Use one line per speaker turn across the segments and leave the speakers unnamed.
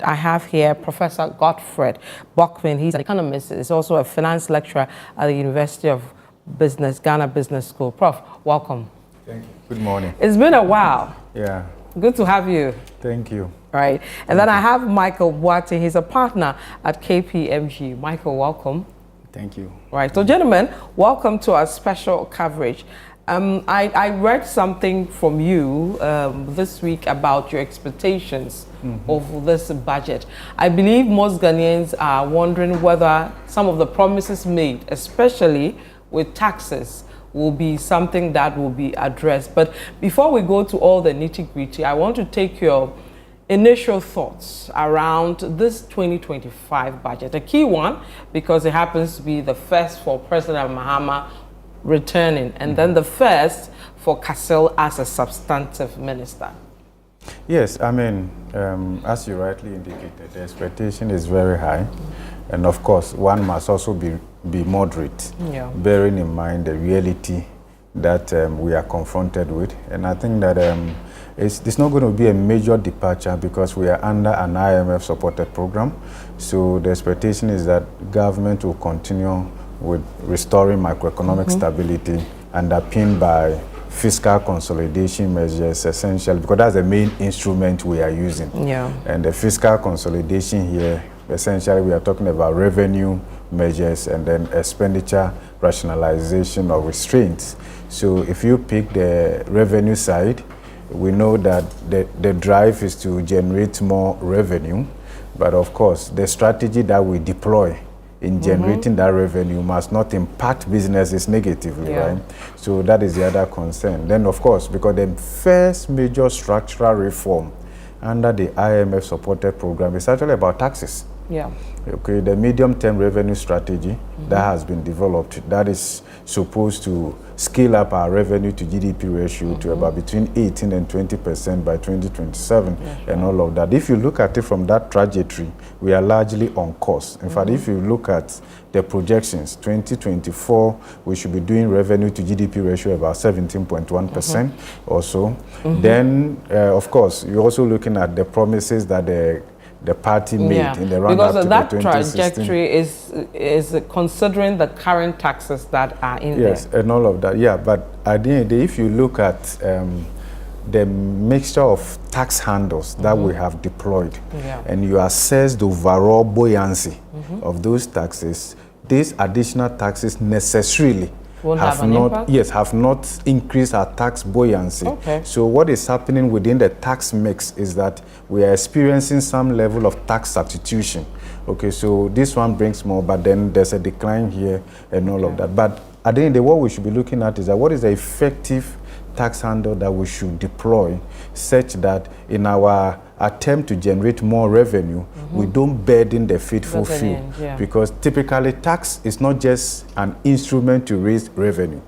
I have here Professor Godfred Boateng. He's an economist. He's also a finance lecturer at the University of Business, Ghana Business School. Prof, welcome.
Thank you. Good morning.
It's been a while.
Yeah.
Good to have you.
Thank you.
Right. And then I have Michael Boateng. He's a partner at KPMG. Michael, welcome.
Thank you.
Right. So, gentlemen, welcome to our special coverage. I read something from you this week about your expectations of this budget. I believe most Ghanaians are wondering whether some of the promises made, especially with taxes, will be something that will be addressed. But before we go to all the nitty-gritty, I want to take your initial thoughts around this 2025 budget. A key one, because it happens to be the first for President Mahama returning, and then the first for Kassil as a substantive minister.
Yes, I mean, as you rightly indicated, the expectation is very high. And of course, one must also be moderate, bearing in mind the reality that we are confronted with. And I think that it's not going to be a major departure because we are under an IMF-supported program. So the expectation is that government will continue with restoring macroeconomic stability, underpinned by fiscal consolidation measures, essentially, because that's the main instrument we are using. And the fiscal consolidation here, essentially, we are talking about revenue measures and then expenditure rationalization or restraints. So if you pick the revenue side, we know that the drive is to generate more revenue, but of course, the strategy that we deploy in generating that revenue must not impact businesses negatively, right? So that is the other concern. Then, of course, because the first major structural reform under the IMF-supported program is actually about taxes. Okay, the medium-term revenue strategy that has been developed, that is supposed to scale up our revenue to GDP ratio to about between 18 and 20% by 2027 and all of that. If you look at it from that trajectory, we are largely on course. In fact, if you look at the projections, 2024, we should be doing revenue to GDP ratio about 17.1% or so. Then, of course, you're also looking at the promises that the party made in the run-up to the 2016.
Because that trajectory is considering the current taxes that are in there.
Yes, and all of that, but at the end of the day, if you look at the mixture of tax handles that we have deployed, and you assess the overall buoyancy of those taxes, these additional taxes necessarily have not increased our tax buoyancy. So what is happening within the tax mix is that we are experiencing some level of tax substitution. Okay, so this one brings more, but then there's a decline here and all of that. But at the end of the day, what we should be looking at is that what is the effective tax handle that we should deploy such that in our attempt to generate more revenue, we don't burden the faithful few. Because typically tax is not just an instrument to raise revenue.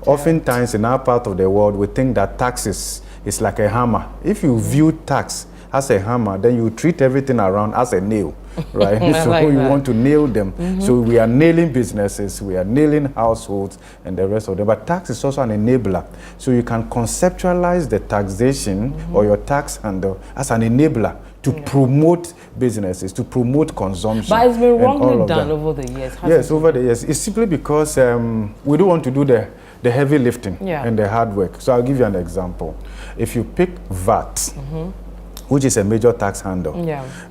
Oftentimes in our part of the world, we think that tax is like a hammer. If you view tax as a hammer, then you treat everything around as a nail, right? So like you want to nail them. So we are nailing businesses, we are nailing households and the rest of them. But tax is also an enabler. So you can conceptualize the taxation or your tax handle as an enabler to promote businesses, to promote consumption.
But it's been wrongly done over the years.
Yes, over the years. It's simply because we don't want to do the heavy lifting and the hard work. So I'll give you an example. If you pick VAT, which is a major tax handle,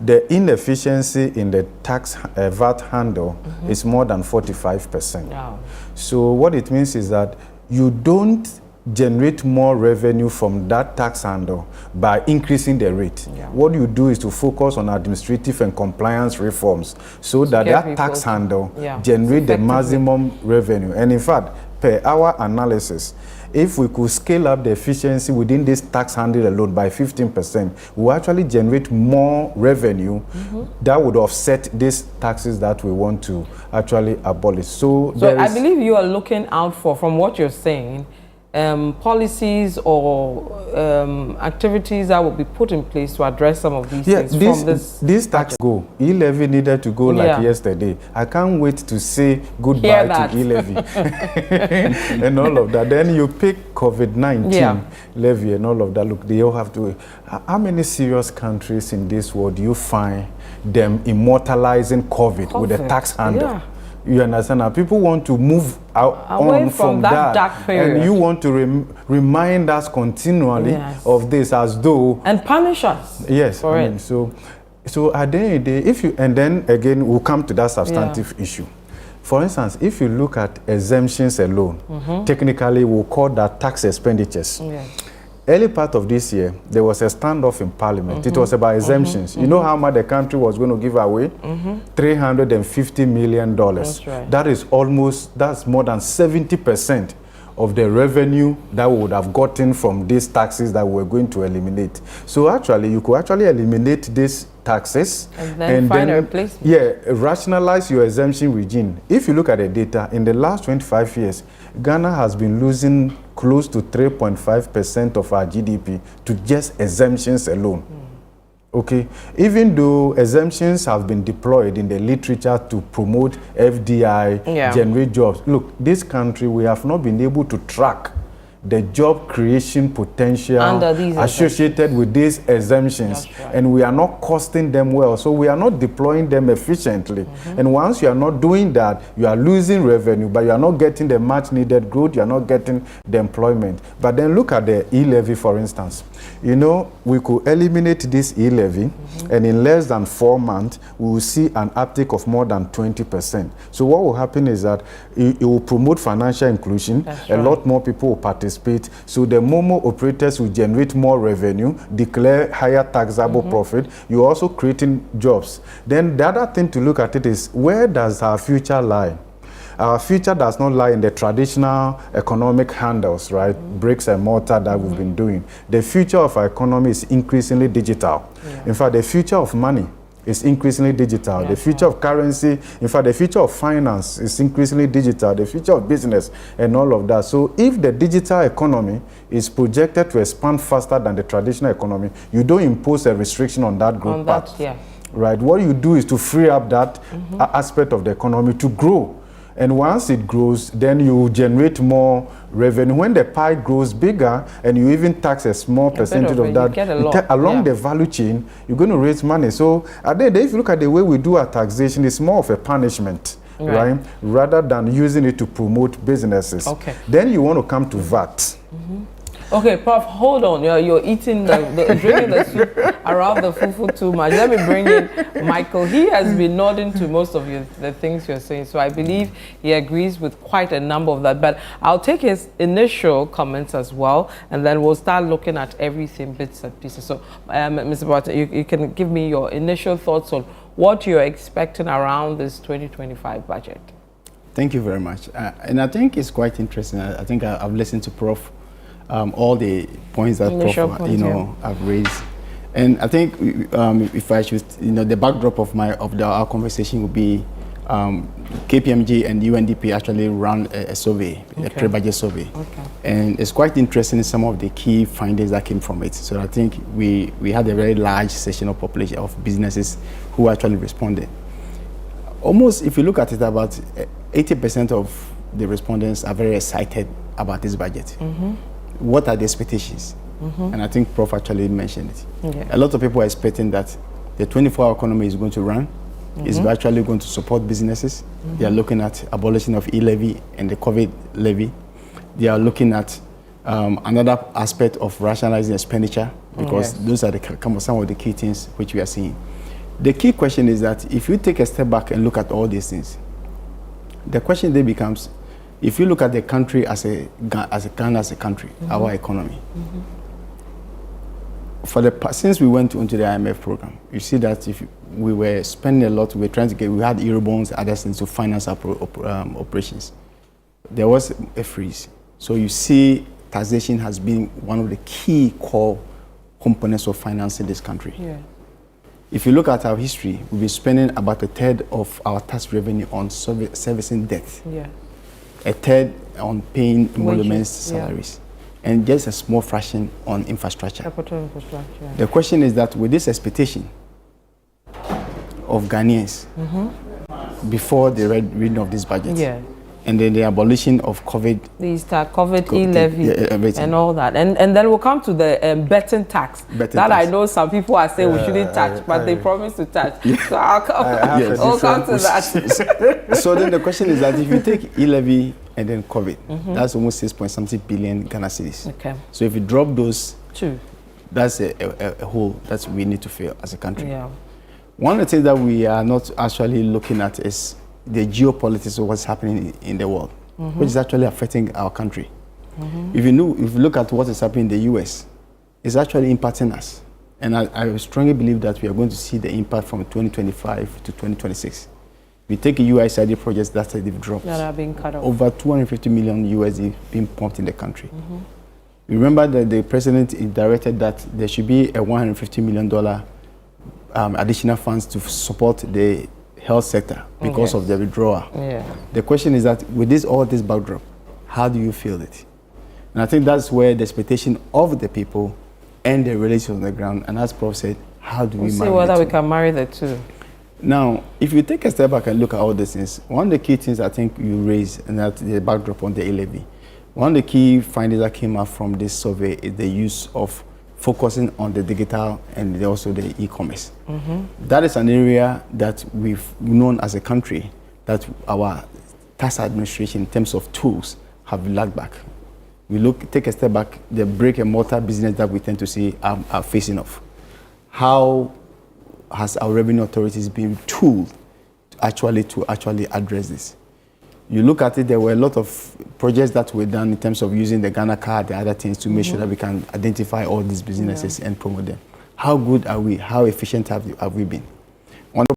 the inefficiency in the tax VAT handle is more than 45%. So what it means is that you don't generate more revenue from that tax handle by increasing the rate. What you do is to focus on administrative and compliance reforms so that that tax handle generate the maximum revenue. And in fact, per our analysis, if we could scale up the efficiency within this tax handle alone by 15%, we will actually generate more revenue that would offset these taxes that we want to actually abolish. So
I believe you are looking out for, from what you're saying, policies or activities that will be put in place to address some of these things from
this tax go. E-levy needed to go like yesterday. I can't wait to say goodbye to e-levy and all of that. Then you pick COVID-19 levy and all of that. Look, they all have to. How many serious countries in this world do you find them immortalizing COVID with a tax handle?
Yeah.
You understand? Now people want to move away from that
dark period,
and you want to remind us continually of this as though
and punish us.
Yes,
for it.
So at the end of the day, if you and then again we'll come to that substantive issue. For instance, if you look at exemptions alone, technically we'll call that tax expenditures. Early part of this year, there was a standoff in Parliament. It was about exemptions. You know how much the country was going to give away? $350 million.
That's right.
That's more than 70% of the revenue that we would have gotten from these taxes that we were going to eliminate. So actually, you could actually eliminate these taxes
and find a replacement.
Yeah, rationalize your exemption regime. If you look at the data, in the last 25 years, Ghana has been losing close to 3.5% of our GDP to just exemptions alone. Okay, even though exemptions have been deployed in the literature to promote FDI, generate jobs. Look, this country, we have not been able to track the job creation potential associated with these exemptions, and we are not costing them well, so we are not deploying them efficiently. And once you are not doing that, you are losing revenue, but you are not getting the much needed growth, you are not getting the employment. But then look at the e-levy, for instance. You know, we could eliminate this e-levy, and in less than 4 months, we will see an uptake of more than 20%. So what will happen is that it will promote financial inclusion. A lot more people will participate. So the Momo operators will generate more revenue, declare higher taxable profit. You're also creating jobs. Then the other thing to look at it is, where does our future lie? Our future does not lie in the traditional economic handles, right? Bricks and mortar that we've been doing. The future of our economy is increasingly digital. In fact, the future of money is increasingly digital. The future of currency, in fact, the future of finance is increasingly digital. The future of business and all of that. So if the digital economy is projected to expand faster than the traditional economy, you don't impose a restriction on that growth path. Right? What you do is to free up that aspect of the economy to grow. And once it grows, then you generate more revenue. When the pie grows bigger and you even tax a small percentage of that, along the value chain, you're going to raise money. So at the end of the day, if you look at the way we do our taxation, it's more of a punishment, right? Rather than using it to promote businesses. Then you want to come to VAT.
Okay, Prof, hold on. You're eating drinking the soup around the fufu too much. Let me bring in Michael. He has been nodding to most of the things you're saying, so I believe he agrees with quite a number of that. But I'll take his initial comments as well, and then we'll start looking at everything bits and pieces. So, Mr. Boateng, you can give me your initial thoughts on what you're expecting around this 2025 budget.
Thank you very much. And I think it's quite interesting. I think I've listened to Prof. All the points that Prof, I've raised, and I think if I should, the backdrop of our conversation would be KPMG and UNDP actually ran a survey, a pre-budget survey, and it's quite interesting some of the key findings that came from it. So I think we had a very large section of population of businesses who actually responded. Almost, if you look at it, about 80% of the respondents are very excited about this budget. What are the expectations? And I think Prof actually mentioned it. A lot of people are expecting that the 24-hour economy is going to run, is actually going to support businesses. They are looking at abolition of e-levy and the COVID levy. They are looking at another aspect of rationalizing expenditure, because those are some of the key things which we are seeing. The key question is that if you take a step back and look at all these things, the question then becomes, if you look at the country as a Ghana as a country, our economy, since we went into the IMF program, you see that if we were spending a lot, we were trying to we had Eurobonds, other things to finance our operations. There was a freeze. So you see taxation has been one of the key core components of financing this country. If you look at our history, we've been spending about a third of our tax revenue on servicing debt. a third on paying emoluments, salaries, and just a small fraction on infrastructure.
Capital infrastructure.
The question is that with this expectation of Ghanaians before the reading of this budget, and then the abolition of COVID,
COVID e-levy and all that, and then we'll come to the betting tax. I know some people are saying we shouldn't touch, but they promise to touch. So I'll come to that.
So then the question is that if you take e-levy and then COVID, that's almost 6.something billion Ghana cedis.
Okay.
So if you drop those
two,
that's a hole that we need to fill as a country. Yeah. One of the things that we are not actually looking at is the geopolitics of what's happening in the world, which is actually affecting our country. If you look at what is happening in the US, it's actually impacting us. And I strongly believe that we are going to see the impact from 2025 to 2026. We take a USAID projects that they've dropped.
That are being cut off.
Over 250 million USD being pumped in the country. Remember that the president directed that there should be a $150 million additional funds to support the health sector because of the withdrawal. The question is that with all this backdrop, how do you feel it? And I think that's where the expectation of the people and the relations on the ground, and as Prof said, how do we marry
see whether we can marry the two.
Now, if you take a step back and look at all these things, one of the key things I think you raised, and that the backdrop on the e-levy, one of the key findings that came out from this survey is the use of focusing on the digital and also the e-commerce. That is an area that we've known as a country that our tax administration in terms of tools have lagged back. We take a step back, the brick and mortar business that we tend to see are facing off. How has our revenue authorities been tooled to actually address this? You look at it, there were a lot of projects that were done in terms of using the Ghana card, the other things to make sure that we can identify all these businesses and promote them. How good are we? How efficient have we been?